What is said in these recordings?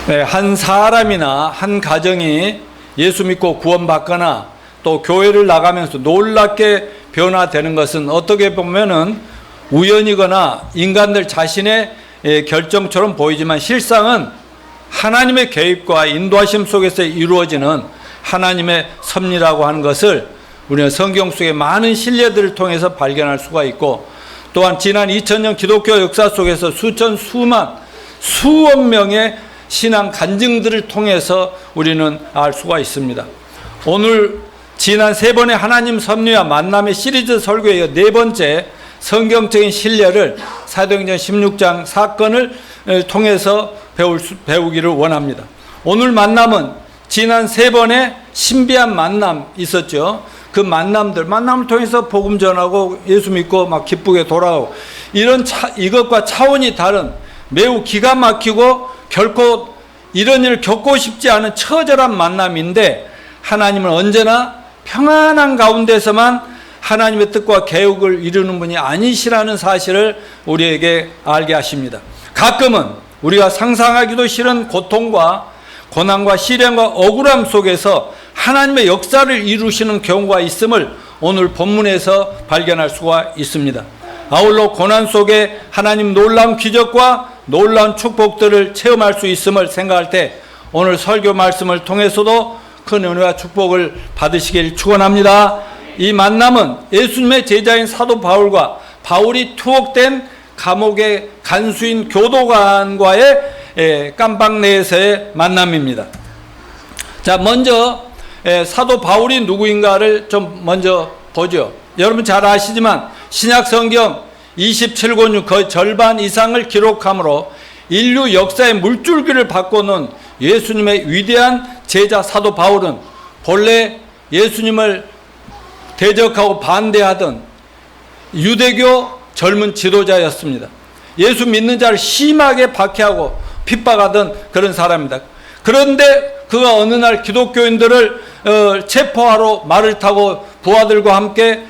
네, 한 사람이나 한 가정이 예수 믿고 구원받거나 또 교회를 나가면서 놀랍게 변화되는 것은 어떻게 보면은 우연이거나 인간들 자신의 결정처럼 보이지만 실상은 하나님의 개입과 인도하심 속에서 이루어지는 하나님의 섭리라고 하는 것을 우리는 성경 속의 많은 신뢰들을 통해서 발견할 수가 있고, 또한 지난 2000년 기독교 역사 속에서 수천 명의 신앙 간증들을 통해서 우리는 알 수가 있습니다. 오늘 지난 3번의 하나님 섭리와 만남의 시리즈 설교에 이어 4번째 성경적인 신뢰를 사도행전 16장 사건을 통해서 배우기를 원합니다. 오늘 만남은 지난 3번의 신비한 만남 있었죠. 그 만남을 통해서 복음 전하고 예수 믿고 막 기쁘게 돌아가고, 이것과 차원이 다른 매우 기가 막히고 결코 이런 일을 겪고 싶지 않은 처절한 만남인데, 하나님은 언제나 평안한 가운데서만 하나님의 뜻과 계획을 이루는 분이 아니시라는 사실을 우리에게 알게 하십니다. 가끔은 우리가 상상하기도 싫은 고통과 고난과 시련과 억울함 속에서 하나님의 역사를 이루시는 경우가 있음을 오늘 본문에서 발견할 수가 있습니다. 아울러 고난 속에 하나님 놀라운 기적과 놀라운 축복들을 체험할 수 있음을 생각할 때 오늘 설교 말씀을 통해서도 큰 은혜와 축복을 받으시길 축원합니다. 이 만남은 예수님의 제자인 사도 바울과 바울이 투옥된 감옥의 간수인 교도관과의 깜방 내에서의 만남입니다. 자, 먼저 사도 바울이 누구인가를 좀 먼저 보죠. 여러분 잘 아시지만 신약 성경 27권 중 거의 절반 이상을 기록함으로 인류 역사의 물줄기를 바꾸는 예수님의 위대한 제자 사도 바울은 본래 예수님을 대적하고 반대하던 유대교 젊은 지도자였습니다. 예수 믿는 자를 심하게 박해하고 핍박하던 그런 사람입니다. 그런데 그가 어느 날 기독교인들을 체포하러 말을 타고 부하들과 함께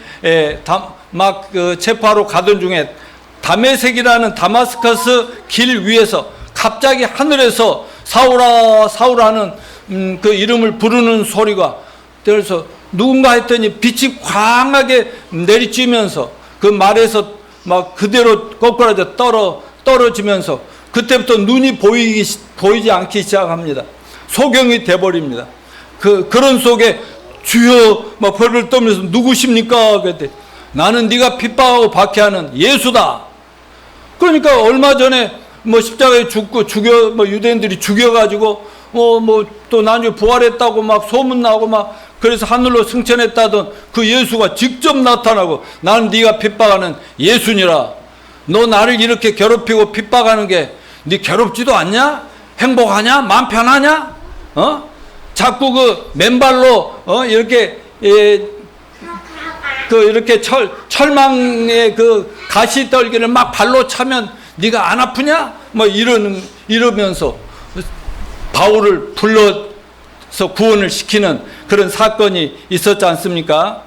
체포하러 가던 중에 다메섹이라는 다마스커스 길 위에서 갑자기 하늘에서 사울아 사울아 하는 그 이름을 부르는 소리가, 그래서 누군가 했더니 빛이 광하게 내리쬐면서 그 말에서 막 그대로 거꾸라져 떨어지면서 그때부터 눈이 보이지 않기 시작합니다. 소경이 돼버립니다. 그런 속에 주여 막 벌을 떠면서 누구십니까? 그랬더니 나는 네가 핍박하고 박해하는 예수다. 그러니까 얼마 전에 십자가에 유대인들이 죽여가지고 또 나중에 부활했다고 막 소문나고 막 그래서 하늘로 승천했다던 그 예수가 직접 나타나고 나는 네가 핍박하는 예수니라. 너 나를 이렇게 괴롭히고 핍박하는 게 네 괴롭지도 않냐? 행복하냐? 마음 편하냐? 자꾸 그 맨발로 이렇게 이렇게 철망에 그 가시떨기를 막 발로 차면 네가 안 아프냐? 이러면서 바울을 불러서 구원을 시키는 그런 사건이 있었지 않습니까?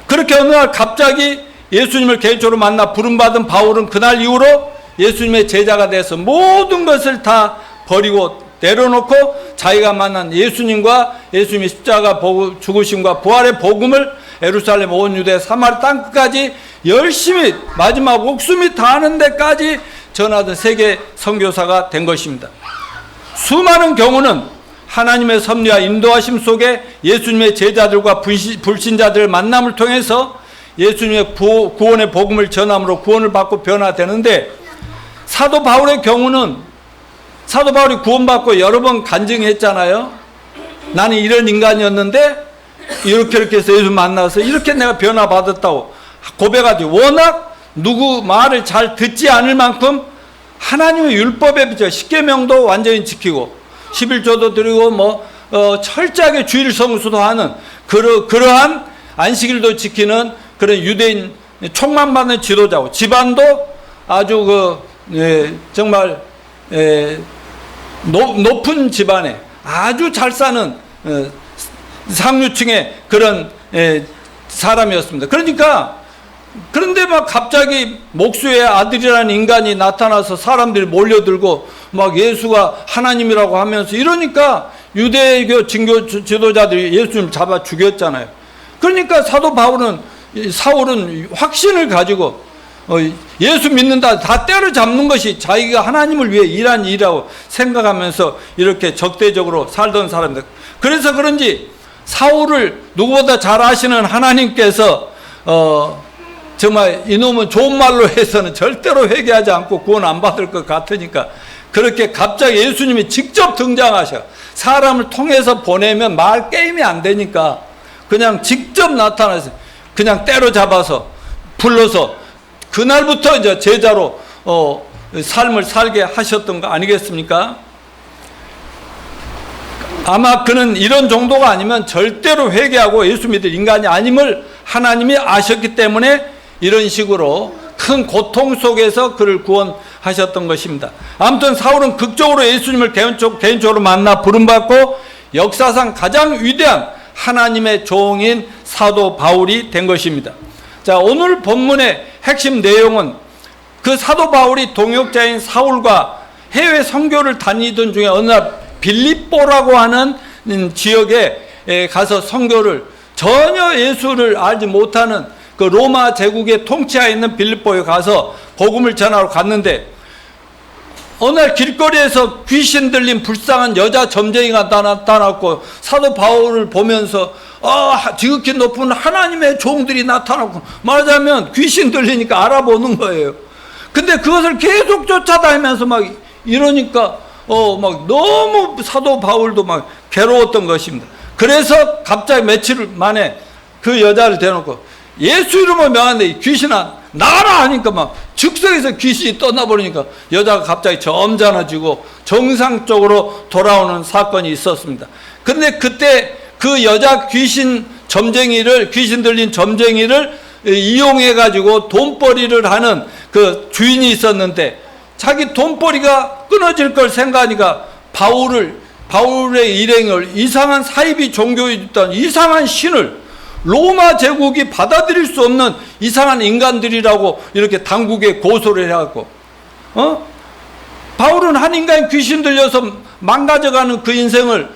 그렇게 어느 날 갑자기 예수님을 개인적으로 만나 부름받은 바울은 그날 이후로 예수님의 제자가 돼서 모든 것을 다 버리고 내려놓고 자기가 만난 예수님과 예수님의 십자가 죽으심과 부활의 복음을 예루살렘 온 유대 사마리 땅끝까지 열심히 마지막 목숨이 다하는 데까지 전하던 세계 선교사가 된 것입니다. 수많은 경우는 하나님의 섭리와 인도하심 속에 예수님의 제자들과 불신자들의 만남을 통해서 예수님의 구원의 복음을 전함으로 구원을 받고 변화되는데, 사도 바울의 경우는 사도 바울이 구원받고 여러 번 간증했잖아요. 나는 이런 인간이었는데 이렇게 해서 예수 만나서 이렇게 내가 변화받았다고 고백하지. 워낙 누구 말을 잘 듣지 않을 만큼 하나님의 율법에 비춰 십계명도 완전히 지키고 11조도 드리고 철저하게 주일 성수도 하는 그러한 안식일도 지키는 그런 유대인 총망받는 지도자고, 집안도 아주 정말 높은 집안에 아주 잘 사는 상류층의 그런 사람이었습니다. 그러니까 그런데 막 갑자기 목수의 아들이라는 인간이 나타나서 사람들이 몰려들고 막 예수가 하나님이라고 하면서 이러니까 유대교 진교 지도자들이 예수님 잡아 죽였잖아요. 그러니까 사도 사울은 확신을 가지고 예수 믿는다, 다 때려잡는 것이 자기가 하나님을 위해 일한 일이라고 생각하면서 이렇게 적대적으로 살던 사람들. 그래서 그런지 사울을 누구보다 잘 아시는 하나님께서 정말 이놈은 좋은 말로 해서는 절대로 회개하지 않고 구원 안 받을 것 같으니까 그렇게 갑자기 예수님이 직접 등장하셔. 사람을 통해서 보내면 말 게임이 안 되니까 그냥 직접 나타나서 그냥 때려잡아서 불러서 그날부터 이제 제자로 삶을 살게 하셨던 거 아니겠습니까? 아마 그는 이런 정도가 아니면 절대로 회개하고 예수 믿을 인간이 아님을 하나님이 아셨기 때문에 이런 식으로 큰 고통 속에서 그를 구원하셨던 것입니다. 아무튼 사울은 극적으로 예수님을 개인적으로 만나 부름받고 역사상 가장 위대한 하나님의 종인 사도 바울이 된 것입니다. 자, 오늘 본문의 핵심 내용은 그 사도 바울이 동역자인 사울과 해외 선교를 다니던 중에 어느 날 빌립보라고 하는 지역에 가서 선교를 전혀 예수를 알지 못하는 그 로마 제국의 통치하에 있는 빌립보에 가서 복음을 전하러 갔는데 어느 날 길거리에서 귀신 들린 불쌍한 여자 점쟁이가 나타났고 사도 바울을 보면서 지극히 높은 하나님의 종들이 나타났고 말하자면 귀신 들리니까 알아보는 거예요. 근데 그것을 계속 쫓아다니면서 막 이러니까 막 너무 사도 바울도 막 괴로웠던 것입니다. 그래서 갑자기 며칠 만에 그 여자를 대놓고 예수 이름을 명하는데 귀신아 나라 하니까 막 즉석에서 귀신이 떠나버리니까 여자가 갑자기 점잖아지고 정상적으로 돌아오는 사건이 있었습니다. 그런데 그때 그 여자 귀신 들린 점쟁이를 이용해 가지고 돈벌이를 하는 그 주인이 있었는데 자기 돈벌이가 끊어질 걸 생각하니까 바울의 일행을 이상한 사이비 종교에 있던 이상한 신을 로마 제국이 받아들일 수 없는 이상한 인간들이라고 이렇게 당국에 고소를 해갖고 바울은 한 인간 귀신 들려서 망가져가는 그 인생을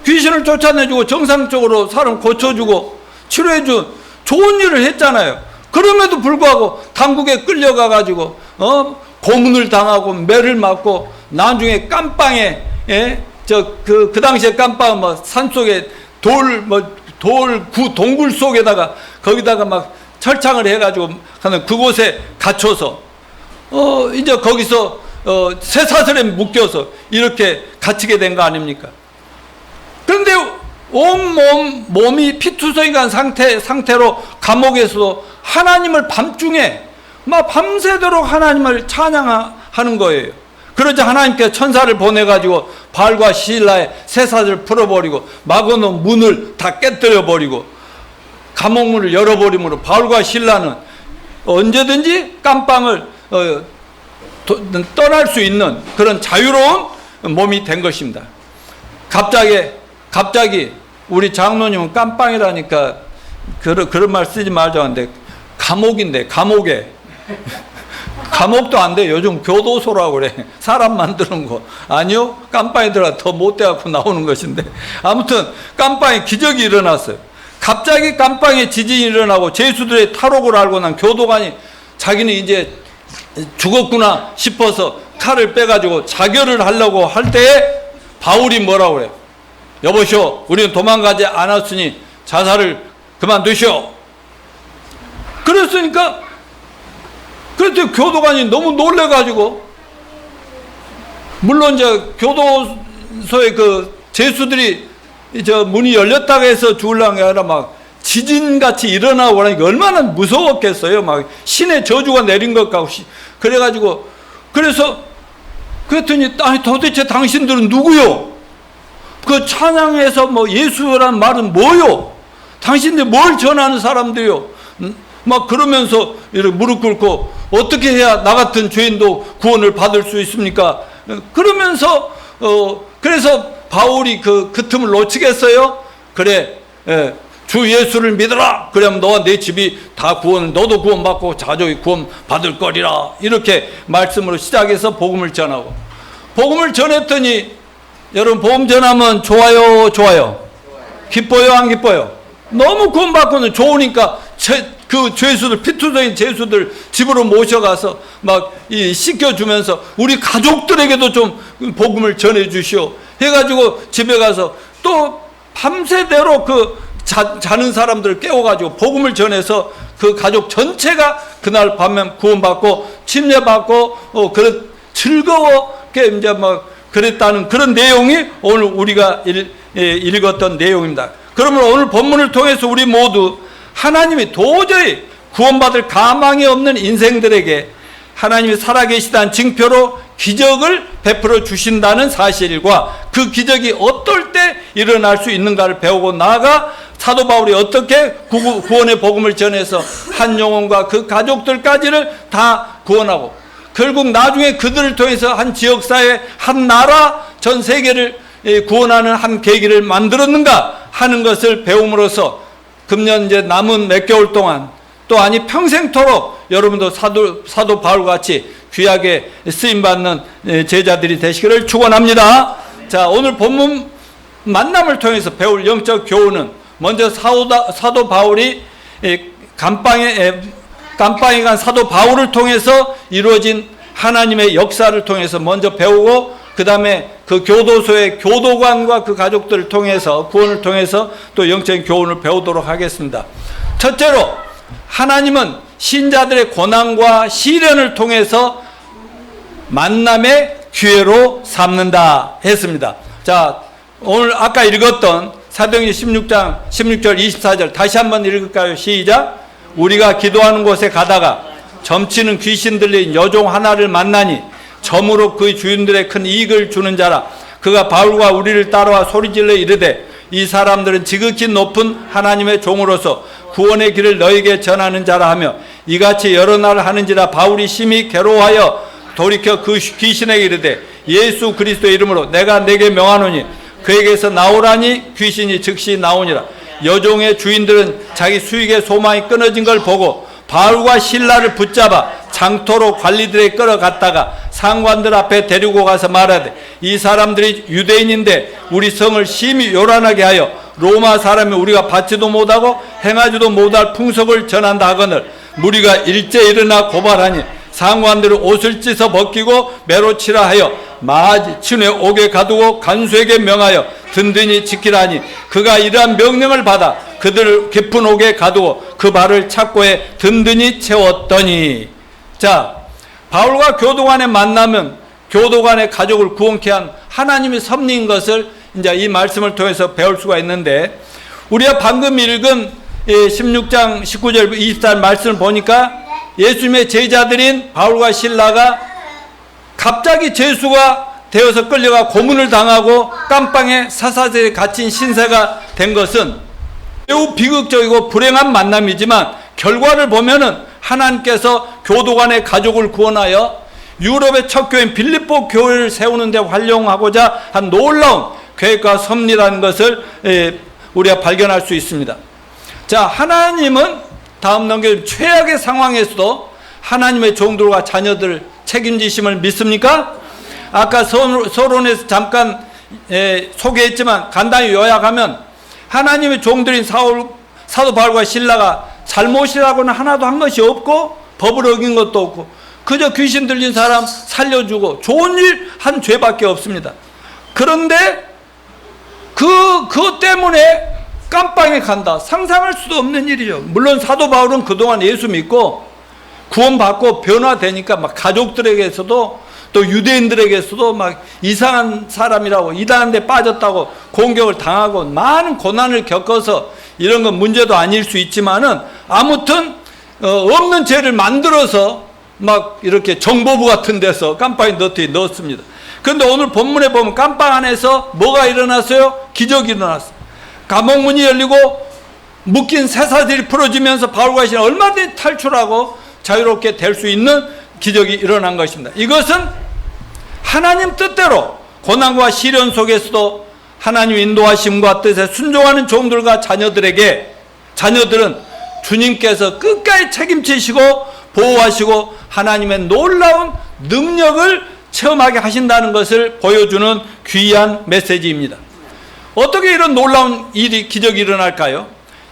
귀신을 쫓아내주고 정상적으로 사람 고쳐주고 치료해준 좋은 일을 했잖아요. 그럼에도 불구하고 당국에 끌려가가지고 고문을 당하고 매를 맞고 나중에 깜빵에 그 당시에 깜빵은 뭐 산속에 동굴 속에다가 거기다가 막 철창을 해가지고 하는 그곳에 갇혀서 이제 거기서 쇠사슬에 묶여서 이렇게 갇히게 된 거 아닙니까? 그런데 온 몸이 피투성이간 상태로 감옥에서 하나님을 밤중에 막 밤새도록 하나님을 찬양하는 거예요. 그러자 하나님께서 천사를 보내가지고 바알과 시일라의 쇠사슬을 풀어버리고 막아놓은 문을 다 깨뜨려버리고 감옥문을 열어버림으로 바알과 시일라는 언제든지 깜빵을 떠날 수 있는 그런 자유로운 몸이 된 것입니다. 갑자기 우리 장로님은 깜빵이라니까 그런 말 쓰지 말자고 하는데 감옥인데 감옥에 감옥도 안 돼. 요즘 교도소라고 그래. 사람 만드는 거. 아니요. 깜빵에 들어가 더 못돼갖고 나오는 것인데. 아무튼 깜빵에 기적이 일어났어요. 갑자기 깜빵에 지진이 일어나고 죄수들의 탈옥을 알고 난 교도관이 자기는 이제 죽었구나 싶어서 칼을 빼가지고 자결을 하려고 할 때에 바울이 뭐라고 그래요? 여보시오, 우리는 도망가지 않았으니 자살을 그만두시오. 그랬으니까 그랬더니 교도관이 너무 놀래가지고 물론 이제 교도소의 그 죄수들이 문이 열렸다고 해서 죽으려는 게 아니라 막 지진같이 일어나고 그러니까 얼마나 무서웠겠어요. 막 신의 저주가 내린 것 같고 그래가지고 그랬더니 아니 도대체 당신들은 누구요? 그 찬양에서 뭐 예수란 말은 뭐요? 당신들 뭘 전하는 사람들요? 막 그러면서 이렇게 무릎 꿇고 어떻게 해야 나 같은 죄인도 구원을 받을 수 있습니까? 그러면서 그래서 바울이 그 틈을 놓치겠어요? 그래, 주 예수를 믿어라. 그러면 너와 내 집이 다 너도 구원받고 가족이 구원받을 거리라. 이렇게 말씀으로 시작해서 복음을 전하고, 복음을 전했더니 여러분, 복음 전하면 좋아요, 기뻐요, 안 기뻐요? 너무 구원받고는 좋으니까 그 죄수들, 피투성인 죄수들 집으로 모셔가서 막 씻겨주면서 우리 가족들에게도 좀 복음을 전해주시오 해가지고 집에 가서 또 밤새대로 자는 사람들을 깨워가지고 복음을 전해서 그 가족 전체가 그날 밤에 구원받고 침례받고 즐거워게 이제 막 그랬다는 그런 내용이 오늘 우리가 읽었던 내용입니다. 그러면 오늘 본문을 통해서 우리 모두 하나님이 도저히 구원받을 가망이 없는 인생들에게 하나님이 살아계시다는 증표로 기적을 베풀어 주신다는 사실과 그 기적이 어떨 때 일어날 수 있는가를 배우고 나아가 사도 바울이 어떻게 구원의 복음을 전해서 한 영혼과 그 가족들까지를 다 구원하고 결국 나중에 그들을 통해서 한 지역사회, 한 나라, 전 세계를 구원하는 한 계기를 만들었는가 하는 것을 배움으로써 금년 이제 남은 몇 개월 동안 또 아니 평생토록 여러분도 사도 바울같이 귀하게 쓰임받는 제자들이 되시기를 축원합니다. 자, 오늘 본문 만남을 통해서 배울 영적 교훈은 먼저 사도 바울이 감방에 간 사도 바울을 통해서 이루어진 하나님의 역사를 통해서 먼저 배우고 그 다음에 그 교도소의 교도관과 그 가족들을 통해서 구원을 통해서 또 영적인 교훈을 배우도록 하겠습니다. 첫째로 하나님은 신자들의 고난과 시련을 통해서 만남의 기회로 삼는다 했습니다. 자, 오늘 아까 읽었던 사도행전 16장 16절 24절 다시 한번 읽을까요? 시작. 우리가 기도하는 곳에 가다가 점치는 귀신 들린 여종 하나를 만나니 점으로 그 주인들의 큰 이익을 주는 자라. 그가 바울과 우리를 따라와 소리질러 이르되 이 사람들은 지극히 높은 하나님의 종으로서 구원의 길을 너에게 전하는 자라 하며 이같이 여러 날 하는지라. 바울이 심히 괴로워하여 돌이켜 그 귀신에게 이르되 예수 그리스도의 이름으로 내가 내게 명하노니 그에게서 나오라니 귀신이 즉시 나오니라. 여종의 주인들은 자기 수익의 소망이 끊어진 걸 보고 바울과 실라를 붙잡아 장토로 관리들에 끌어갔다가 상관들 앞에 데리고 가서 말하되 이 사람들이 유대인인데 우리 성을 심히 요란하게 하여 로마 사람이 우리가 받지도 못하고 행하지도 못할 풍속을 전한다 하거늘 무리가 일제 일어나 고발하니 상관들은 옷을 찢어 벗기고 매로 치라 하여 마지 친회 옥에 가두고 간수에게 명하여 든든히 지키라니 그가 이러한 명령을 받아 그들을 깊은 옥에 가두고 그 발을 착고에 든든히 채웠더니. 자, 바울과 교도관의 만남은 교도관의 가족을 구원케 한 하나님의 섭리인 것을 이제 이 말씀을 통해서 배울 수가 있는데, 우리가 방금 읽은 16장 19절 24절 말씀을 보니까 예수님의 제자들인 바울과 실라가 갑자기 죄수가 되어서 끌려가 고문을 당하고 깜빵에 사사제에 갇힌 신세가 된 것은 매우 비극적이고 불행한 만남이지만 결과를 보면은 하나님께서 교도관의 가족을 구원하여 유럽의 첫 교회인 빌립보 교회를 세우는 데 활용하고자 한 놀라운 계획과 섭리라는 것을 우리가 발견할 수 있습니다. 자, 하나님은 다음 넘겨 최악의 상황에서도 하나님의 종들과 자녀들을 책임지심을 믿습니까? 아까 서론에서 잠깐 소개했지만 간단히 요약하면 하나님의 종들인 사도 바울과 실라가 잘못이라고는 하나도 한 것이 없고 법을 어긴 것도 없고 그저 귀신 들린 사람 살려주고 좋은 일 한 죄밖에 없습니다. 그런데 그것 때문에 깜빵에 간다. 상상할 수도 없는 일이죠. 물론 사도 바울은 그동안 예수 믿고 구원받고 변화되니까 막 가족들에게서도 또 유대인들에게서도 막 이상한 사람이라고 이단한데 빠졌다고 공격을 당하고 많은 고난을 겪어서 이런 건 문제도 아닐 수 있지만은 아무튼 없는 죄를 만들어서 막 이렇게 정보부 같은 데서 깜빵에 넣었습니다. 그런데 오늘 본문에 보면 깜빵 안에서 뭐가 일어났어요? 기적이 일어났어요. 감옥문이 열리고 묶인 쇠사슬이 풀어지면서 바울과 실라 얼마든지 탈출하고 자유롭게 될 수 있는 기적이 일어난 것입니다. 이것은 하나님 뜻대로 고난과 시련 속에서도 하나님 인도하심과 뜻에 순종하는 종들과 자녀들에게 자녀들은 주님께서 끝까지 책임지시고 보호하시고 하나님의 놀라운 능력을 체험하게 하신다는 것을 보여주는 귀한 메시지입니다. 어떻게 이런 놀라운 일이, 기적이 일어날까요?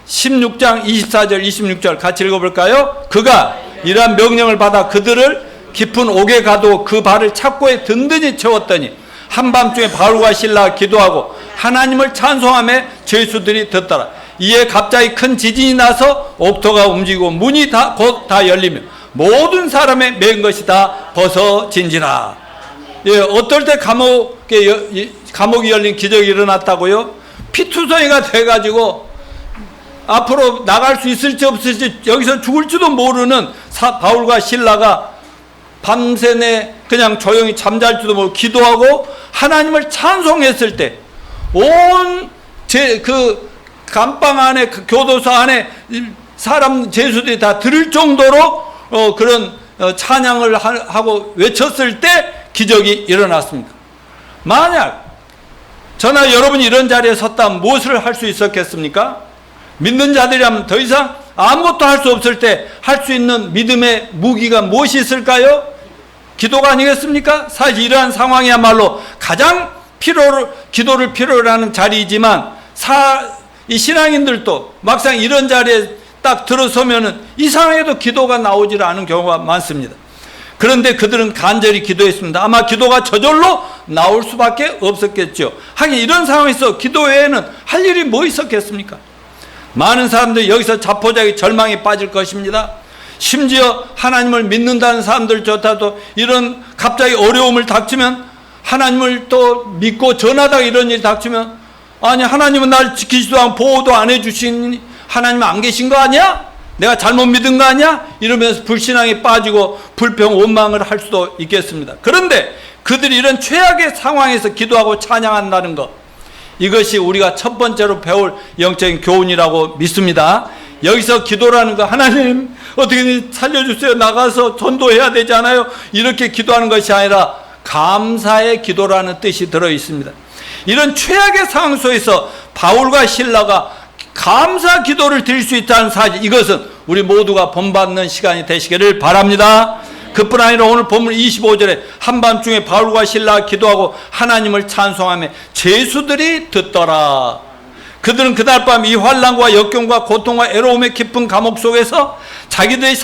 16장 24절 26절 같이 읽어볼까요? 그가 이러한 명령을 받아 그들을 깊은 옥에 가도 그 발을 착고에 든든히 채웠더니 한밤중에 바울과 실라가 기도하고 하나님을 찬송하며 죄수들이 듣더라. 이에 갑자기 큰 지진이 나서 옥토가 움직이고 문이 곧 다 열리며 모든 사람의 맨 것이 다 벗어진지라. 예, 어떨 때 감옥이 열린 기적이 일어났다고요? 피투성이가 돼가지고 앞으로 나갈 수 있을지 없을지, 여기서 죽을지도 모르는 바울과 실라가 밤새내 그냥 조용히 잠잘지도 모르고 기도하고 하나님을 찬송했을 때 온 그 감방 안에, 그 교도소 안에 사람 죄수들이 다 들을 정도로 그런 찬양을 하고 외쳤을 때 기적이 일어났습니다. 만약 저나 여러분이 이런 자리에 섰다면 무엇을 할 수 있었겠습니까? 믿는 자들이라면 더 이상 아무것도 할 수 없을 때 할 수 있는 믿음의 무기가 무엇이 있을까요? 기도가 아니겠습니까? 사실 이러한 상황이야말로 가장 기도를 필요로 하는 자리이지만 이 신앙인들도 막상 이런 자리에 딱 들어서면은 이 상황에도 기도가 나오질 않은 경우가 많습니다. 그런데 그들은 간절히 기도했습니다. 아마 기도가 저절로 나올 수밖에 없었겠죠. 하긴 이런 상황에서 기도 외에는 할 일이 뭐 있었겠습니까? 많은 사람들이 여기서 자포자기 절망에 빠질 것입니다. 심지어 하나님을 믿는다는 사람들조차도 이런 갑자기 어려움을 닥치면, 하나님을 또 믿고 전하다가 이런 일이 닥치면, 아니 하나님은 날 지키지도 않고 보호도 안 해주시니 하나님 안 계신 거 아니야? 내가 잘못 믿은 거 아니야? 이러면서 불신앙에 빠지고 불평 원망을 할 수도 있겠습니다. 그런데 그들이 이런 최악의 상황에서 기도하고 찬양한다는 것, 이것이 우리가 첫 번째로 배울 영적인 교훈이라고 믿습니다. 여기서 기도라는 거, 하나님 어떻게 살려주세요, 나가서 전도해야 되잖아요, 이렇게 기도하는 것이 아니라 감사의 기도라는 뜻이 들어있습니다. 이런 최악의 상황 속에서 바울과 실라가 감사 기도를 드릴 수 있다는 사실, 이것은 우리 모두가 본받는 시간이 되시기를 바랍니다. 그뿐 아니라 오늘 본문 25절에 한밤중에 바울과 실라가 기도하고 하나님을 찬송하며 죄수들이 듣더라. 그들은 그날 밤 이 환난과 역경과 고통과 애로움의 깊은 감옥 속에서 자기들의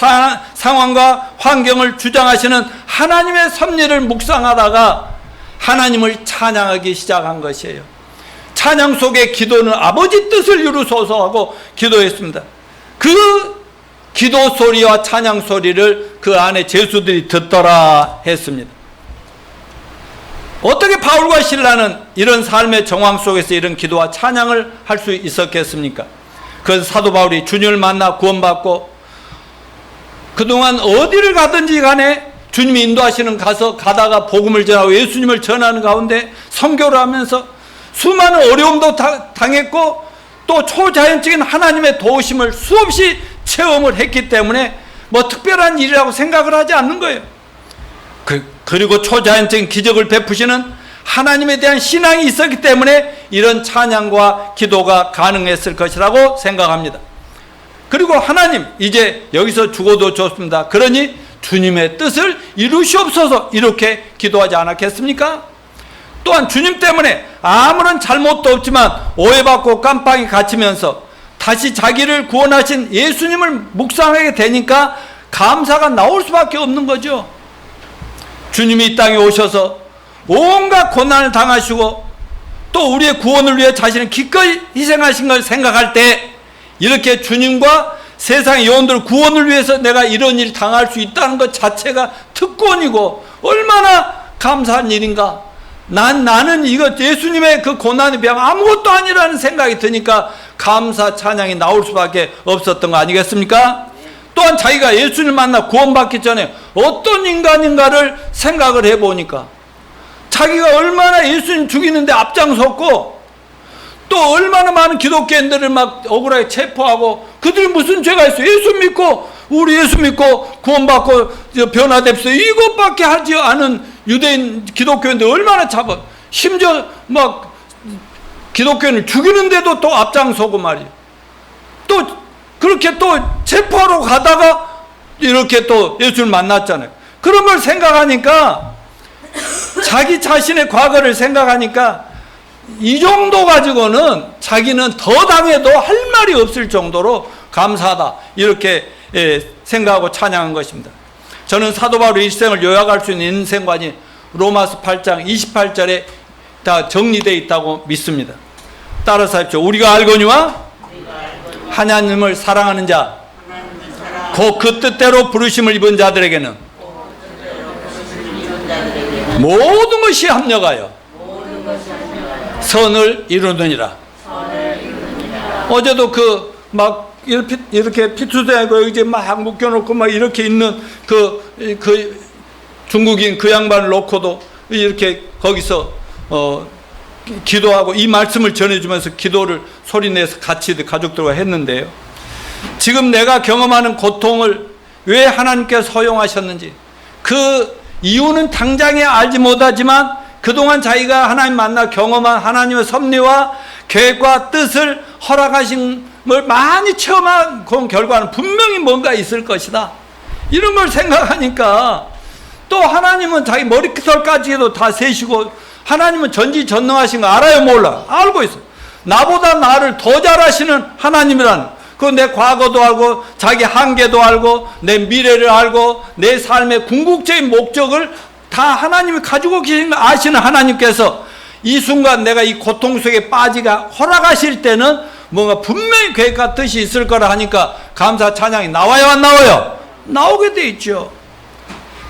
상황과 환경을 주장하시는 하나님의 섭리를 묵상하다가 하나님을 찬양하기 시작한 것이에요. 찬양 속의 기도는 아버지 뜻을 이루소서 하고 기도했습니다. 그 기도 소리와 찬양 소리를 그 안에 죄수들이 듣더라 했습니다. 어떻게 바울과 실라는 이런 삶의 정황 속에서 이런 기도와 찬양을 할 수 있었겠습니까? 그 사도 바울이 주님을 만나 구원받고 그동안 어디를 가든지 간에 주님이 인도하시는 가다가 복음을 전하고 예수님을 전하는 가운데 선교를 하면서 수많은 어려움도 당했고 또 초자연적인 하나님의 도우심을 수없이 체험을 했기 때문에 뭐 특별한 일이라고 생각을 하지 않는 거예요. 그리고 초자연적인 기적을 베푸시는 하나님에 대한 신앙이 있었기 때문에 이런 찬양과 기도가 가능했을 것이라고 생각합니다. 그리고 하나님, 이제 여기서 죽어도 좋습니다. 그러니 주님의 뜻을 이루시옵소서, 이렇게 기도하지 않았겠습니까? 또한 주님 때문에 아무런 잘못도 없지만 오해받고 깜빵에 갇히면서 다시 자기를 구원하신 예수님을 묵상하게 되니까 감사가 나올 수밖에 없는 거죠. 주님이 이 땅에 오셔서 온갖 고난을 당하시고 또 우리의 구원을 위해 자신을 기꺼이 희생하신 걸 생각할 때 이렇게 주님과 세상의 영혼들 구원을 위해서 내가 이런 일을 당할 수 있다는 것 자체가 특권이고 얼마나 감사한 일인가. 나는 이거 예수님의 그 고난에 비하면 아무것도 아니라는 생각이 드니까 감사 찬양이 나올 수밖에 없었던 거 아니겠습니까? 또한 자기가 예수님을 만나 구원받기 전에 어떤 인간인가를 생각을 해보니까 자기가 얼마나 예수님 죽이는데 앞장섰고 또 얼마나 많은 기독교인들을 막 억울하게 체포하고 그들이 무슨 죄가 있어, 우리 예수 믿고 구원받고 변화됩시다, 이것밖에 하지 않은 유대인 기독교인들 얼마나 잡아, 심지어 막 기독교인을 죽이는데도 또 앞장서고 말이에요. 또 그렇게 또 체포하러 가다가 이렇게 또 예수를 만났잖아요. 그런 걸 생각하니까, 자기 자신의 과거를 생각하니까 이 정도 가지고는 자기는 더 당해도 할 말이 없을 정도로 감사하다, 이렇게 생각하고 찬양한 것입니다. 저는 사도 바울의 일생을 요약할 수 있는 인생관이 로마서 8장 28절에 다 정리되어 있다고 믿습니다. 따라서 하십시오. 우리가 알거니와 하나님을 사랑하는 자, 곧 그 뜻대로 부르심을 입은 자들에게는 모든 것이 합력하여 선을 이루느니라. 어제도 막 이렇게 피투대고 이제 막 묶여놓고 막 이렇게 있는 그 중국인 그 양반을 놓고도 이렇게 거기서 기도하고 이 말씀을 전해주면서 기도를 소리내서 같이 가족들과 했는데요. 지금 내가 경험하는 고통을 왜 하나님께서 허용하셨는지, 그 이유는 당장에 알지 못하지만 그동안 자기가 하나님 만나 경험한 하나님의 섭리와 계획과 뜻을 허락하신 걸 많이 체험한 그 결과는 분명히 뭔가 있을 것이다, 이런 걸 생각하니까, 또 하나님은 자기 머리털까지도 다 세시고 하나님은 전지전능하신 거 알아요, 몰라? 알고 있어. 나보다 나를 더 잘하시는 하나님이라는, 내 과거도 알고 자기 한계도 알고 내 미래를 알고 내 삶의 궁극적인 목적을 다 하나님이 가지고 계신 거 아시는 하나님께서 이 순간 내가 이 고통 속에 빠지가 허락하실 때는 뭔가 분명히 계획과 뜻이 있을 거라 하니까 감사 찬양이 나와요, 안 나와요? 나오게 돼 있죠.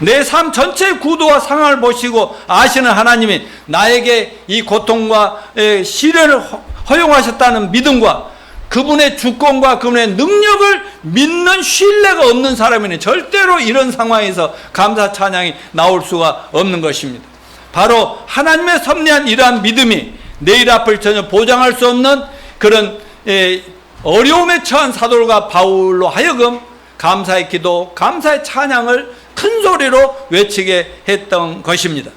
내 삶 전체의 구도와 상황을 보시고 아시는 하나님이 나에게 이 고통과 시련을 허용하셨다는 믿음과 그분의 주권과 그분의 능력을 믿는 신뢰가 없는 사람에는 절대로 이런 상황에서 감사 찬양이 나올 수가 없는 것입니다. 바로 하나님의 섭리한 이러한 믿음이 내일 앞을 전혀 보장할 수 없는 그런 어려움에 처한 사도들과 바울로 하여금 감사의 기도, 감사의 찬양을 큰 소리로 외치게 했던 것입니다.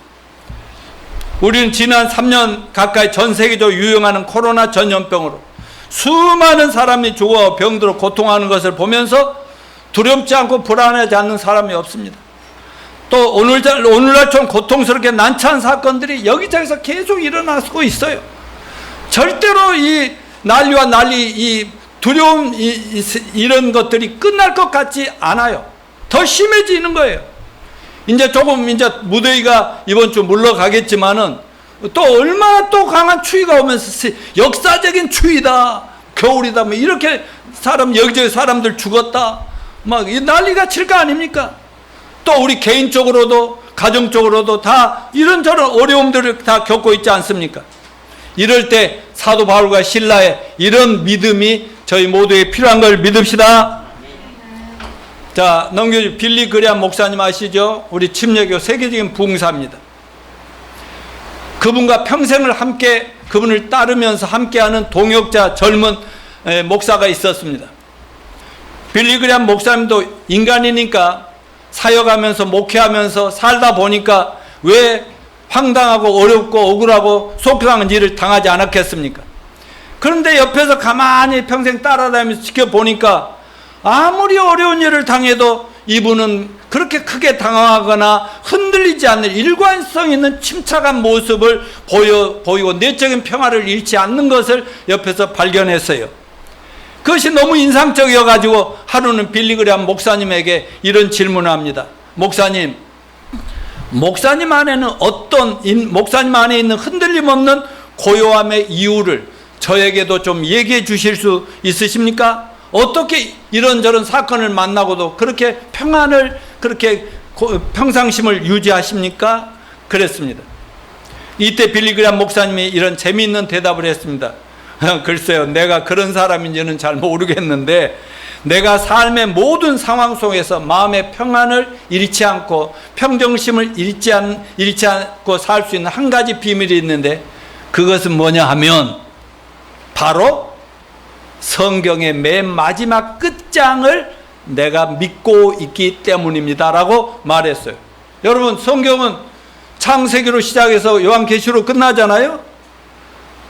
우리는 지난 3년 가까이 전 세계적으로 유행하는 코로나 전염병으로 수많은 사람이 죽어 병들어 고통하는 것을 보면서 두렵지 않고 불안하지 않는 사람이 없습니다. 또 오늘날처럼 고통스럽게 난처한 사건들이 여기저기서 계속 일어나고 있어요. 절대로 이 난리와 이 두려움, 이런 것들이 끝날 것 같지 않아요. 더 심해지는 거예요. 이제 무더위가 이번 주 물러가겠지만은 또 얼마나 또 강한 추위가 오면서 역사적인 추위다, 겨울이다, 뭐 이렇게 여기저기 사람들 죽었다, 막 난리가 칠 거 아닙니까? 또 우리 개인적으로도 가정적으로도 다 이런저런 어려움들을 다 겪고 있지 않습니까? 이럴 때 사도 바울과 실라의 이런 믿음이 저희 모두에 필요한 걸 믿읍시다. 자, 빌리 그레함 목사님 아시죠? 우리 침례교 세계적인 부흥사입니다. 그분과 평생을 함께, 그분을 따르면서 함께하는 동역자 젊은 목사가 있었습니다. 빌리 그레함 목사님도 인간이니까 사역하면서 목회하면서 살다 보니까 왜 황당하고 어렵고 억울하고 속상한 일을 당하지 않았겠습니까? 그런데 옆에서 가만히 평생 따라다니면서 지켜보니까 아무리 어려운 일을 당해도 이분은 그렇게 크게 당황하거나 흔들리지 않는 일관성 있는 침착한 모습을 보이고 내적인 평화를 잃지 않는 것을 옆에서 발견했어요. 그것이 너무 인상적이어가지고 하루는 빌리 그레함 목사님에게 이런 질문을 합니다. 목사님 안에 있는 흔들림 없는 고요함의 이유를 저에게도 좀 얘기해 주실 수 있으십니까? 어떻게 이런저런 사건을 만나고도 그렇게 평안을, 그렇게 평상심을 유지하십니까? 그랬습니다. 이때 빌리 그레함 목사님이 이런 재미있는 대답을 했습니다. 글쎄요, 내가 그런 사람인지는 잘 모르겠는데 내가 삶의 모든 상황 속에서 마음의 평안을 잃지 않고 평정심을 잃지 않고 살 수 있는 한 가지 비밀이 있는데 그것은 뭐냐 하면 바로 성경의 맨 마지막 끝장을 내가 믿고 있기 때문입니다 라고 말했어요. 여러분, 성경은 창세기로 시작해서 요한계시로 끝나잖아요.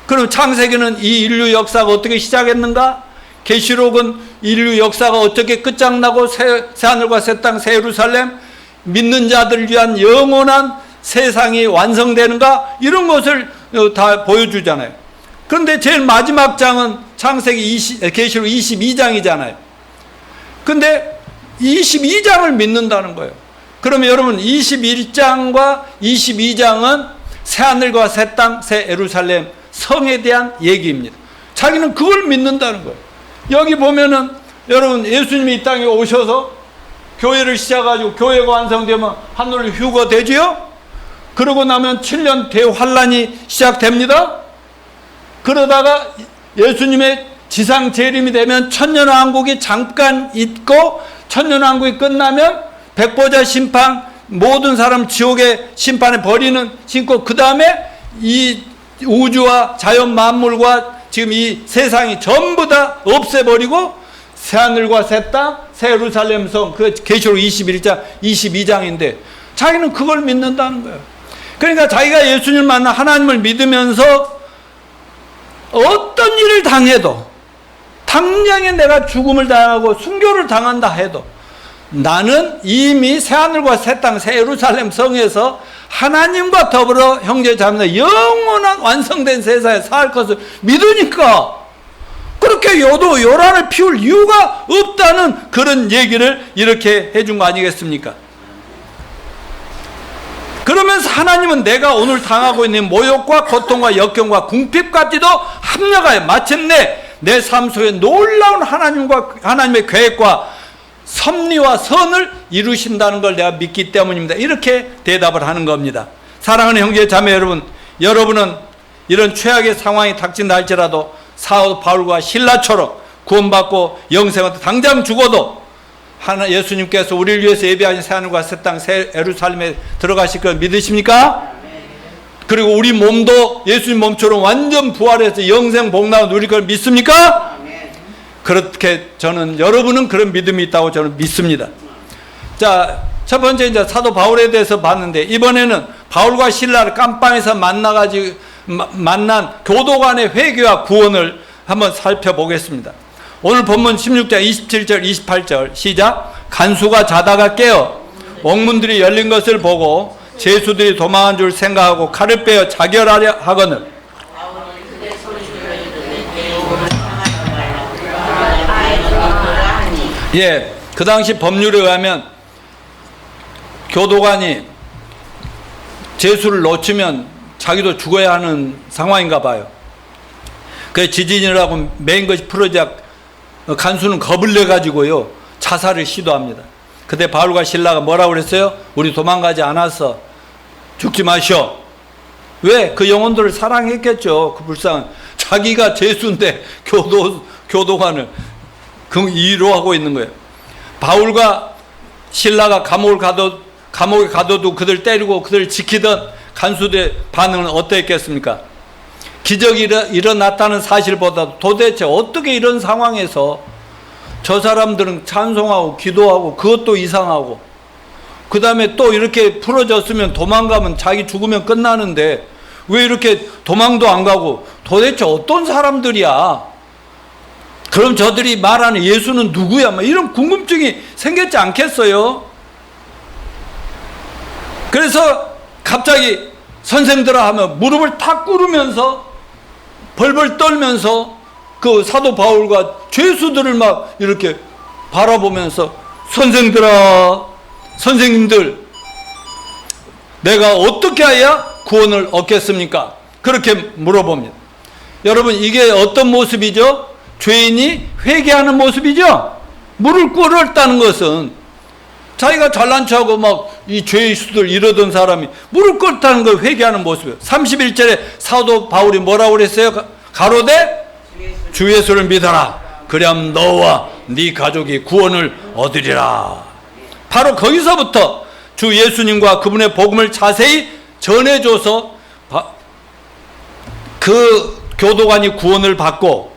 그럼 창세기는 이 인류 역사가 어떻게 시작했는가? 계시록은 인류 역사가 어떻게 끝장나고 새하늘과 새 땅, 새 예루살렘, 믿는 자들을 위한 영원한 세상이 완성되는가, 이런 것을 다 보여주잖아요. 그런데 제일 마지막 장은 창세기 계시록 22장이잖아요. 근데 22장을 믿는다는 거예요. 그러면 여러분 21장과 22장은 새하늘과 새 땅, 새 예루살렘 성에 대한 얘기입니다. 자기는 그걸 믿는다는 거예요. 여기 보면은 여러분 예수님이 이 땅에 오셔서 교회를 시작하고 교회가 완성되면 하늘로 휴거되지요. 그러고 나면 7년 대환란이 시작됩니다. 그러다가 예수님의 지상 재림이 되면 천년왕국이 잠깐 있고, 천년왕국이 끝나면 백보자 심판, 모든 사람 지옥의 심판에 버리는 신고, 그 다음에 이 우주와 자연 만물과 지금 이 세상이 전부 다 없애버리고 새하늘과 새 땅, 새 예루살렘 성, 그 계시록 21장, 22장인데 자기는 그걸 믿는다는 거예요. 그러니까 자기가 예수님을 만나 하나님을 믿으면서 어떤 일을 당해도, 당장에 내가 죽음을 당하고 순교를 당한다 해도 나는 이미 새하늘과 새 땅, 새 예루살렘 성에서 하나님과 더불어 형제자매가 영원한 완성된 세상에 살 것을 믿으니까 그렇게 요란을 피울 이유가 없다는 그런 얘기를 이렇게 해준 거 아니겠습니까? 그러면서 하나님은 내가 오늘 당하고 있는 모욕과 고통과 역경과 궁핍까지도 합력하여 마침내 내 삶 속에 놀라운 하나님의 계획과 섭리와 선을 이루신다는 걸 내가 믿기 때문입니다. 이렇게 대답을 하는 겁니다. 사랑하는 형제 자매 여러분, 여러분은 이런 최악의 상황이 닥친다 할지라도 사도 바울과 실라처럼 구원받고 영생한테 당장 죽어도 예수님께서 우리를 위해서 예비하신 새하늘과 새 땅, 새 예루살렘에 들어가실 걸 믿으십니까? 그리고 우리 몸도 예수님 몸처럼 완전 부활해서 영생 복락을 누릴 걸 믿습니까? 그렇게 저는, 여러분은 그런 믿음이 있다고 저는 믿습니다. 자, 첫 번째 이제 사도 바울에 대해서 봤는데, 이번에는 바울과 실라를 깜빵에서 만난 교도 간의 회개와 구원을 한번 살펴보겠습니다. 오늘 본문 16장 27절 28절 시작. 간수가 자다가 깨어 옥문들이 열린 것을 보고 죄수들이 도망한 줄 생각하고 칼을 빼어 자결하려 하거늘. 예, 그 당시 법률에 의하면 교도관이 죄수를 놓치면 자기도 죽어야 하는 상황인가 봐요. 그 지진이라고 메인 것이 풀어지자 간수는 겁을 내가지고요 자살을 시도합니다. 그때 바울과 실라가 뭐라고 그랬어요? 우리 도망가지 않았어. 죽지 마시오. 왜? 그 영혼들을 사랑했겠죠. 그 불쌍한 자기가 죄수인데 교도관을 그 이로하고 있는 거예요. 바울과 실라가 감옥에 가둬도 그들 때리고 그들 지키던 간수들의 반응은 어떠했겠습니까? 기적이 일어났다는 사실보다도 도대체 어떻게 이런 상황에서 저 사람들은 찬송하고 기도하고 그것도 이상하고, 그 다음에 또 이렇게 풀어졌으면 도망가면 자기 죽으면 끝나는데 왜 이렇게 도망도 안 가고, 도대체 어떤 사람들이야? 그럼 저들이 말하는 예수는 누구야? 막 이런 궁금증이 생겼지 않겠어요? 그래서 갑자기 선생들아 하면 무릎을 탁 꿇으면서 벌벌 떨면서 그 사도 바울과 죄수들을 막 이렇게 바라보면서 선생들아, 선생님들, 내가 어떻게 해야 구원을 얻겠습니까? 그렇게 물어봅니다. 여러분, 이게 어떤 모습이죠? 죄인이 회개하는 모습이죠? 무릎 꿇었다는 것은 자기가 잘난 척하고 막 이 죄수들 이러던 사람이 무릎 꿇었다는 걸 회개하는 모습이에요. 31절에 사도 바울이 뭐라고 그랬어요? 가로되 주 예수를 믿어라. 그리하면 너와 네 가족이 구원을 얻으리라. 바로 거기서부터 주 예수님과 그분의 복음을 자세히 전해줘서 그 교도관이 구원을 받고,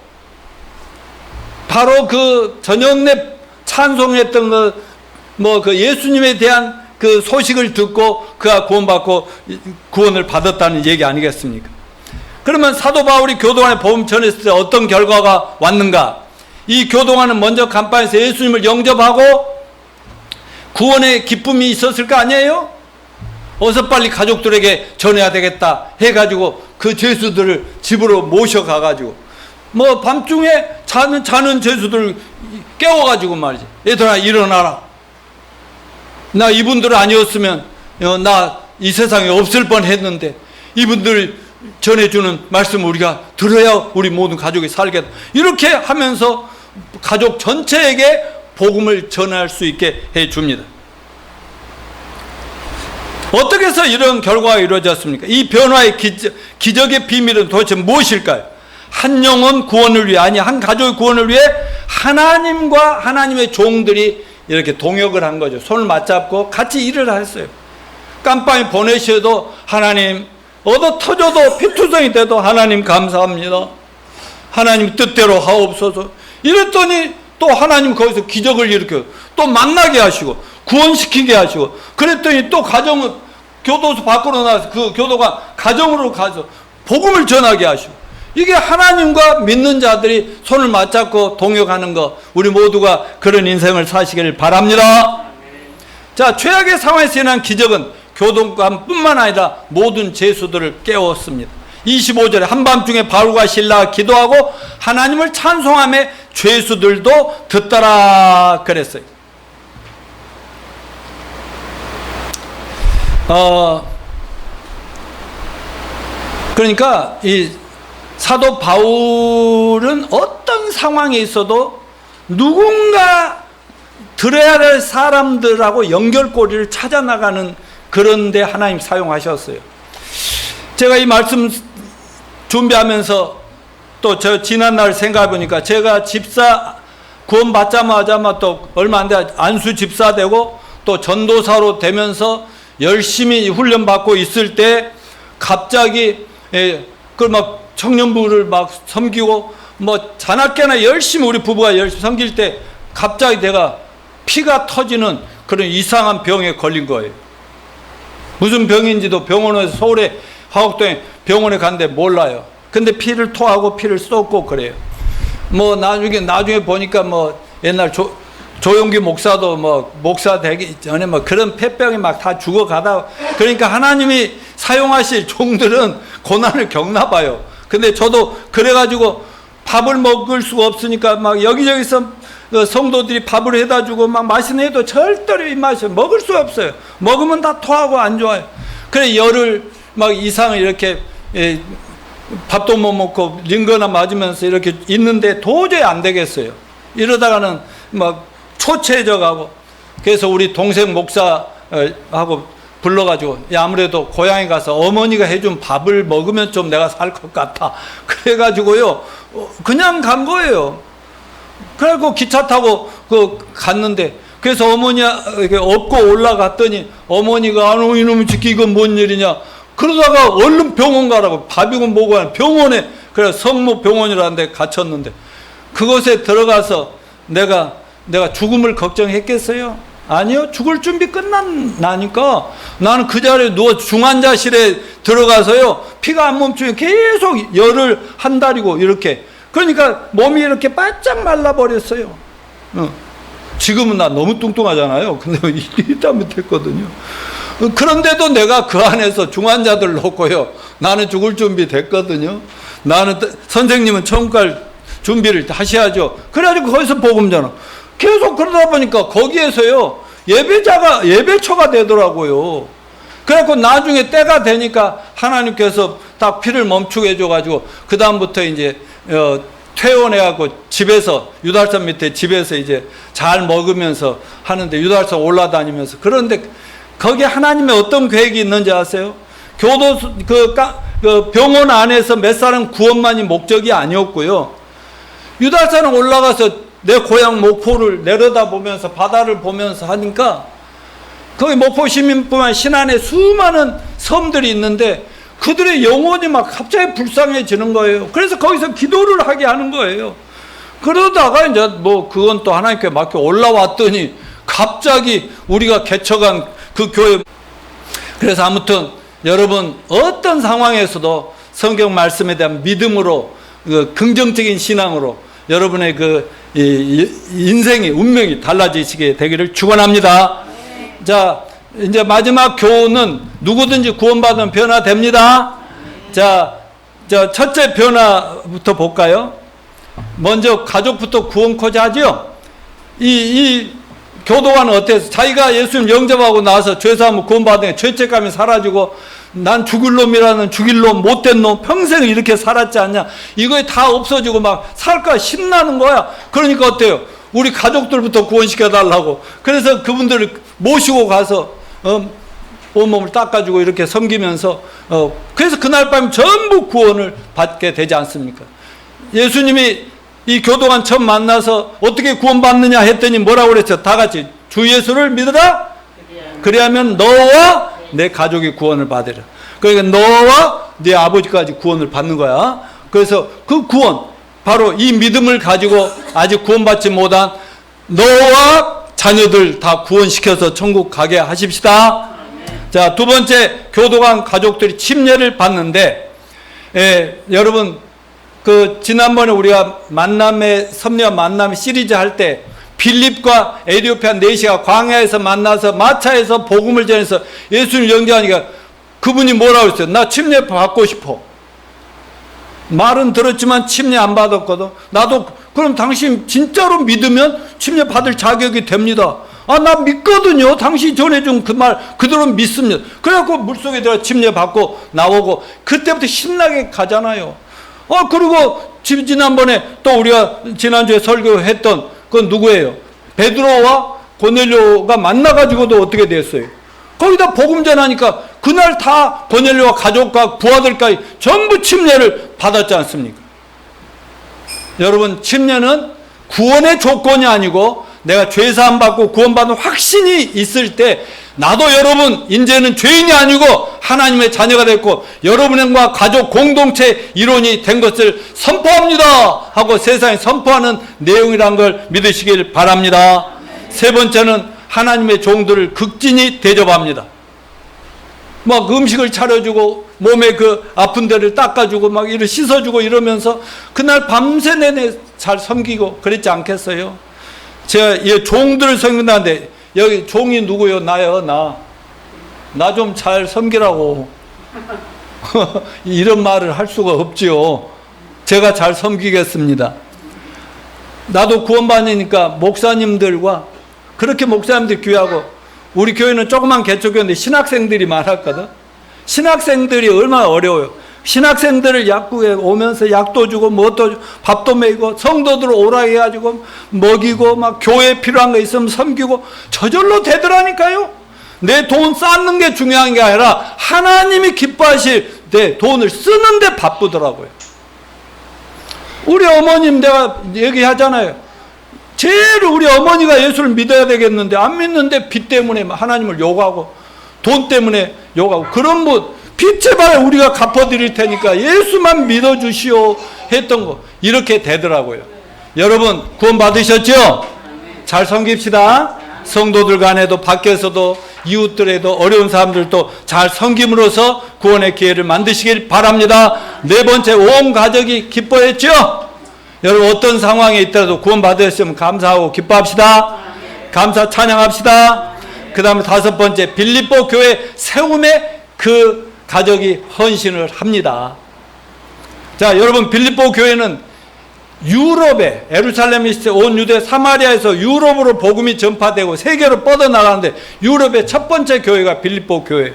바로 그 저녁내 찬송했던 그 예수님에 대한 그 소식을 듣고 그가 구원받고 구원을 받았다는 얘기 아니겠습니까? 그러면 사도 바울이 교도관에 복음 전했을 때 어떤 결과가 왔는가? 이 교동아는 먼저 감방에서 예수님을 영접하고 구원의 기쁨이 있었을 거 아니에요? 어서 빨리 가족들에게 전해야 되겠다 해가지고 그 죄수들을 집으로 모셔가가지고 뭐 밤중에 자는 죄수들을 깨워가지고 말이지. 얘들아 일어나라. 나 이분들 아니었으면 나 이 세상에 없을 뻔했는데 이분들 전해주는 말씀 우리가 들어야 우리 모든 가족이 살겠다. 이렇게 하면서 가족 전체에게 복음을 전할 수 있게 해줍니다. 어떻게 해서 이런 결과가 이루어졌습니까? 이 변화의 기적의 비밀은 도대체 무엇일까요? 한 영혼 구원을 위해, 아니 한 가족의 구원을 위해 하나님과 하나님의 종들이 이렇게 동역을 한 거죠. 손을 맞잡고 같이 일을 했어요. 깜빵에 보내셔도 하나님, 얻어 터져도 피투성이 돼도 하나님 감사합니다. 하나님 뜻대로 하옵소서. 이랬더니 또 하나님 거기서 기적을 일으켜 또 만나게 하시고 구원시키게 하시고, 그랬더니 또 가정은 교도소 밖으로 나와서 그 교도가 가정으로 가서 복음을 전하게 하시고, 이게 하나님과 믿는 자들이 손을 맞잡고 동역하는 거, 우리 모두가 그런 인생을 사시기를 바랍니다. 자, 최악의 상황에서 일어난 기적은 교동관뿐만 아니라 모든 죄수들을 깨웠습니다. 25절에 한밤중에 바울과 실라가 기도하고 하나님을 찬송하며 죄수들도 듣더라 그랬어요. 그러니까 이 사도 바울은 어떤 상황에 있어도 누군가 들어야 할 사람들하고 연결고리를 찾아 나가는 그런 데 하나님 사용하셨어요. 제가 이 말씀 준비하면서 또 저 지난날 생각해 보니까 제가 집사 구원 받자마자 또 얼마 안 돼 안수 집사 되고 또 전도사로 되면서 열심히 훈련 받고 있을 때 갑자기 그 막 청년부를 막 섬기고 뭐 자나깨나 열심히 우리 부부가 열심히 섬길 때 갑자기 내가 피가 터지는 그런 이상한 병에 걸린 거예요. 무슨 병인지도 병원에서 서울에 화곡동에 병원에 갔는데 몰라요. 근데 피를 토하고 피를 쏟고 그래요. 뭐 나중에 보니까 뭐 옛날 조용기 목사도 뭐 목사 되기 전에 뭐 그런 폐병이 막 다 죽어가다, 그러니까 하나님이 사용하실 종들은 고난을 겪나 봐요. 근데 저도 그래가지고 밥을 먹을 수가 없으니까 막 여기저기서 성도들이 밥을 해다 주고 막 맛있는 해도 절대로 입맛이 먹을 수가 없어요. 먹으면 다 토하고 안 좋아요. 그래 열을 막 이상을 이렇게 밥도 못 먹고 링거나 맞으면서 이렇게 있는데 도저히 안 되겠어요. 이러다가는 막 초췌해져 가고, 그래서 우리 동생 목사하고 불러가지고 야, 아무래도 고향에 가서 어머니가 해준 밥을 먹으면 좀 내가 살 것 같아. 그래가지고요 그냥 간 거예요. 그래갖고 기차 타고 갔는데, 그래서 어머니가 이렇게 업고 올라갔더니 어머니가 아노 이놈의 새끼 이건 뭔 일이냐 그러다가 얼른 병원 가라고, 밥이고 뭐고 하는 병원에, 그래 성모 병원이라는 데 갇혔는데 그곳에 들어가서 내가 죽음을 걱정했겠어요? 아니요. 죽을 준비 끝나니까 나는 그 자리에 누워 중환자실에 들어가서요 피가 안 멈추면 계속 열을 한 달이고 이렇게, 그러니까 몸이 이렇게 바짝 말라버렸어요. 지금은 나 너무 뚱뚱하잖아요. 근데 이따면 됐거든요. 그런데도 내가 그 안에서 중환자들 놓고요 나는 죽을 준비 됐거든요. 나는 선생님은 천국 갈 준비를 하셔야죠. 그래가지고 거기서 복음 전하 계속 그러다 보니까 거기에서요 예배처가 되더라고요. 그래갖고 나중에 때가 되니까 하나님께서 딱 피를 멈추게 해줘가지고 그 다음부터 이제 퇴원해갖고 집에서 유달산 밑에 집에서 이제 잘 먹으면서 하는데, 유달산 올라다니면서, 그런데 거기에 하나님의 어떤 계획이 있는지 아세요? 교도소 그 병원 안에서 몇 사람 구원만이 목적이 아니었고요. 유달산에 올라가서 내 고향 목포를 내려다보면서 바다를 보면서 하니까 거기 목포 시민뿐만 신안에 수많은 섬들이 있는데 그들의 영혼이 막 갑자기 불쌍해지는 거예요. 그래서 거기서 기도를 하게 하는 거예요. 그러다가 이제 뭐 그건 또 하나님께 맡겨 올라왔더니 갑자기 우리가 개척한 그 교회. 그래서 아무튼 여러분 어떤 상황에서도 성경 말씀에 대한 믿음으로, 긍정적인 신앙으로 여러분의 그 인생이 운명이 달라지시게 되기를 축원합니다. 자, 이제 마지막 교훈은 누구든지 구원받으면 변화됩니다. 자, 첫째 변화부터 볼까요? 먼저 가족부터 구원코자 하죠. 이 교도관은 어땠어? 자기가 예수님 영접하고 나서 죄사함을 구원받은 죄책감이 사라지고 난 죽을 놈이라는 죽일 놈, 못된 놈, 평생 이렇게 살았지 않냐? 이거에 다 없어지고 막 살까 신나는 거야. 그러니까 어때요? 우리 가족들부터 구원시켜 달라고. 그래서 그분들을 모시고 가서 온몸을 닦아주고 이렇게 섬기면서 그래서 그날 밤 전부 구원을 받게 되지 않습니까? 예수님이 이 교도관 처음 만나서 어떻게 구원받느냐 했더니 뭐라고 그랬죠? 다 같이 주 예수를 믿으라. 그래야면 너와 내 가족이 구원을 받으라. 그러니까 너와 네 아버지까지 구원을 받는 거야. 그래서 그 구원, 바로 이 믿음을 가지고 아직 구원받지 못한 너와 자녀들 다 구원시켜서 천국 가게 하십시다. 자, 두 번째, 교도관 가족들이 침례를 받는데, 여러분, 지난번에 우리가 섭리와 만남의 시리즈 할 때, 빌립과 에디오피아 네시가 광야에서 만나서 마차에서 복음을 전해서 예수를 영접하니까 그분이 뭐라고 했어요? 나 침례 받고 싶어. 말은 들었지만 침례 안 받았거든. 나도 그럼 당신 진짜로 믿으면 침례 받을 자격이 됩니다. 나 믿거든요. 당신이 전해준 그 말 그대로 믿습니다. 그래갖고 물속에 들어가 침례 받고 나오고 그때부터 신나게 가잖아요. 그리고 지난번에 또 우리가 지난주에 설교했던 그건 누구예요? 베드로와 고넬료가 만나가지고도 어떻게 됐어요? 거기다 복음 전하니까 그날 다 고넬료와 가족과 부하들까지 전부 침례를 받았지 않습니까? 여러분, 침례는 구원의 조건이 아니고 내가 죄사함 받고 구원받는 확신이 있을 때 나도 여러분 이제는 죄인이 아니고 하나님의 자녀가 됐고 여러분과 가족 공동체 일원이 된 것을 선포합니다 하고 세상에 선포하는 내용이란 걸 믿으시길 바랍니다. 세 번째는 하나님의 종들을 극진히 대접합니다. 막 음식을 차려주고 몸에 그 아픈 데를 닦아주고 막 이를 씻어주고 이러면서 그날 밤새 내내 잘 섬기고 그랬지 않겠어요? 제가 이 종들을 섬긴다는데 여기 종이 누구요? 나요. 나 좀 잘 섬기라고. 이런 말을 할 수가 없지요. 제가 잘 섬기겠습니다. 나도 구원받으니까 목사님들과 그렇게 목사님들 귀하고 우리 교회는 조그만 개척교회인데 신학생들이 많았거든. 신학생들이 얼마나 어려워요. 신학생들을 약국에 오면서 약도 주고 뭣도 주고 밥도 먹이고 성도들 오라 해가지고 먹이고 막 교회에 필요한 거 있으면 섬기고 저절로 되더라니까요. 내 돈 쌓는 게 중요한 게 아니라 하나님이 기뻐하실 때 돈을 쓰는데 바쁘더라고요. 우리 어머님 내가 얘기하잖아요. 제일 우리 어머니가 예수를 믿어야 되겠는데 안 믿는데 빚 때문에 하나님을 욕하고 돈 때문에 욕하고 그런 빚 제발 우리가 갚아드릴 테니까 예수만 믿어주시오 했던 거 이렇게 되더라고요. 여러분 구원 받으셨죠? 잘 섬깁시다. 성도들 간에도 밖에서도 이웃들에도 어려운 사람들도 잘 섬김으로써 구원의 기회를 만드시길 바랍니다. 네 번째, 온 가족이 기뻐했죠? 여러분 어떤 상황에 있더라도 구원 받으셨으면 감사하고 기뻐합시다. 감사 찬양합시다. 그 다음에 다섯 번째, 빌립보 교회 세움에 그 가족이 헌신을 합니다. 자, 여러분 빌립보 교회는 유럽에 예루살렘이 온 유대 사마리아에서 유럽으로 복음이 전파되고 세계로 뻗어나가는데 유럽의 첫 번째 교회가 빌립보 교회.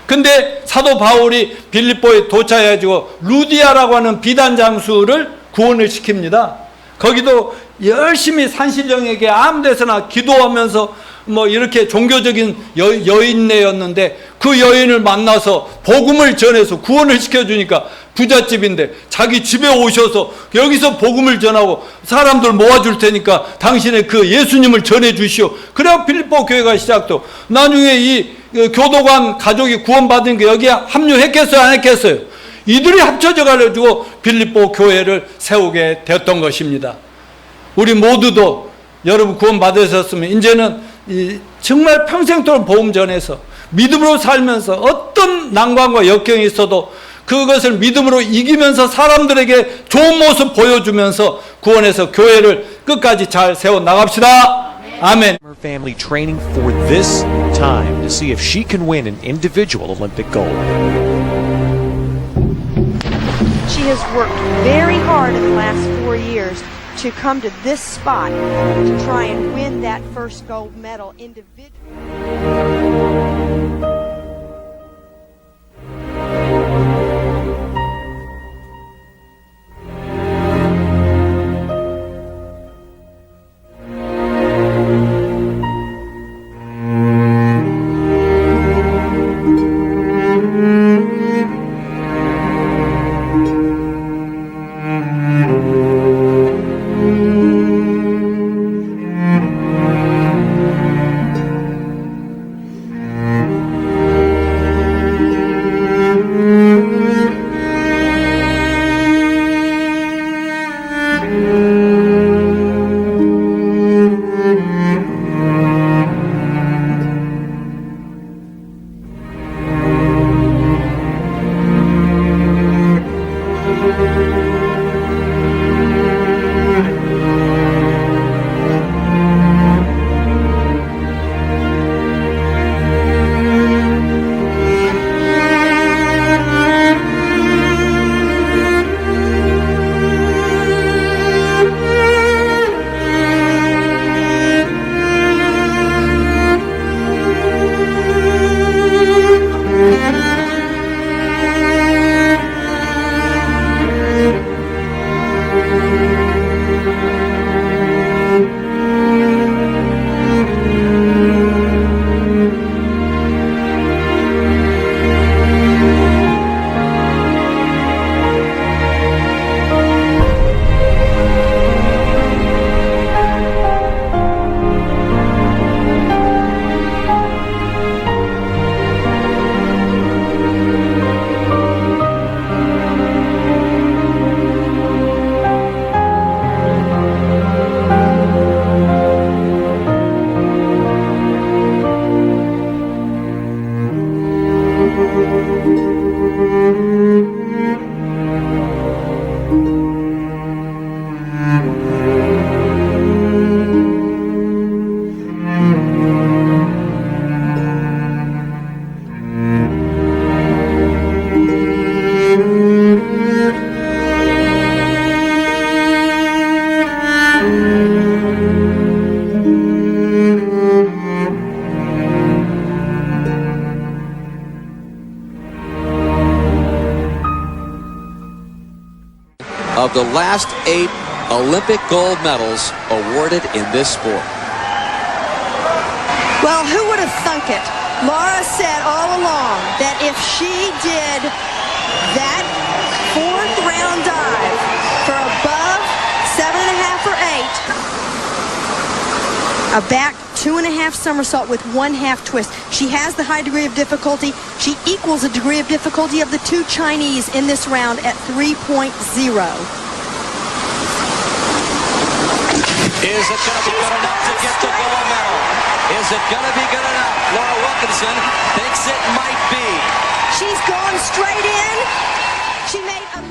근데 사도 바울이 빌립보에 도착해가지고 루디아라고 하는 비단 장수를 구원을 시킵니다. 거기도 열심히 산신령에게 아무 데서나 기도하면서 뭐 이렇게 종교적인 여인네였는데 그 여인을 만나서 복음을 전해서 구원을 시켜주니까 부잣집인데 자기 집에 오셔서 여기서 복음을 전하고 사람들 모아줄 테니까 당신의 그 예수님을 전해주시오. 그래야 빌립보 교회가 시작도. 나중에 이 교도관 가족이 구원받은 게 여기에 합류했겠어요? 안 했겠어요? 이들이 합쳐져 가지고 빌립보 교회를 세우게 되었던 것입니다. 우리 모두도 여러분 구원 받으셨으면 이제는 정말 평생도록 복음 전해서 믿음으로 살면서 어떤 난관과 역경이 있어도 그것을 믿음으로 이기면서 사람들에게 좋은 모습 보여주면서 구원해서 교회를 끝까지 잘 세워 나갑시다. 아멘. Her family training for this time to see if she can win an individual Olympic gold. She has worked very hard in the last 4 years to come to this spot to try and win that first gold medal individually. Of the last 8 Olympic gold medals awarded in this sport. Well, who would have thunk it? Laura said all along that if she did that fourth round dive for above 7.5 or 8, a back 2.5 somersault with 1/2 twist. She has the high degree of difficulty. She equals the degree of difficulty of the 2 Chinese in this round at 3.0. Is it going to be good enough to get the gold medal? Is it going to be good enough? Laura Wilkinson thinks it might be. She's gone straight in. She made a